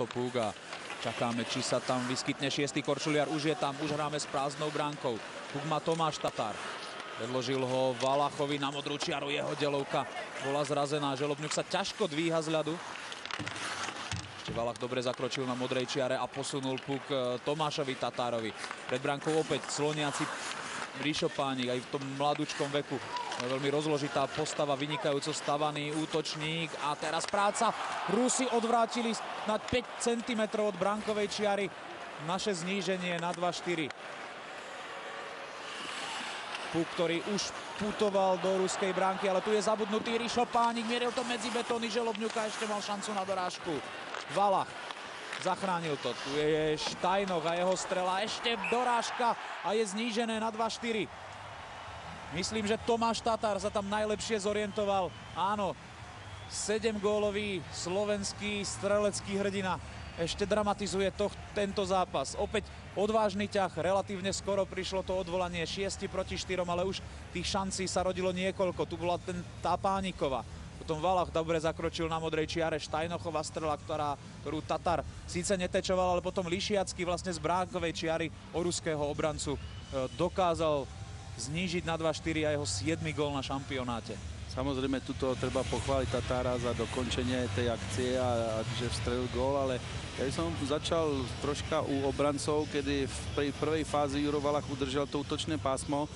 to puk a čakáme, či sa tam vyskytne 6. korčuliar. Už je tam, už hráme s prázdnou bránkou. Puk má Tomáš Tatar. Predložil ho Valachovi na modrú čiaru, jeho delovka bola zrazená. Želobňuk sa ťažko dvíha z ľadu. Valach dobre zakročil na modrej čiare a posunul puk Tomášovi Tatárovi. Pred bránkou opäť sloniaci Ríšo Pánik, aj v tom mladúčkom veku. Veľmi rozložitá postava, vynikajúco stavaný útočník. A teraz práca. Rusi odvrátili na 5 cm od bránkovej čiary. Naše zníženie na 2-4. Puk, ktorý už putoval do ruskej bránky, ale tu je zabudnutý Ríšo Pánik. Mieril to medzi betóny Želobňuka, ešte mal šancu na dorážku. Valach zachránil to. Tu je Štajnoch a jeho strela. Ešte dorážka a je znížené na 2-4. Myslím, že Tomáš Tatar sa tam najlepšie zorientoval. Áno, 7-gólový slovenský strelecký hrdina ešte dramatizuje tento zápas. Opäť odvážny ťah, relatívne skoro prišlo to odvolanie 6 proti 4, ale už tých šancí sa rodilo niekoľko. Tu bola tá Pániková. Potom Valach dobre zakročil na modrej čiare. Štajnochová strela, ktorú Tatar síce netečoval, ale potom Lišiacky vlastne z bránkovej čiary o ruského obrancu dokázal znížiť na 2-4 a jeho 7. gól na šampionáte. Samozrejme, tuto treba pochváliť Tatára za dokončenie tej akcie a že vstrelil gól, ale ja som začal troška u obrancov, kedy v prvej fázi Juro Valach udržal to útočné pásmo.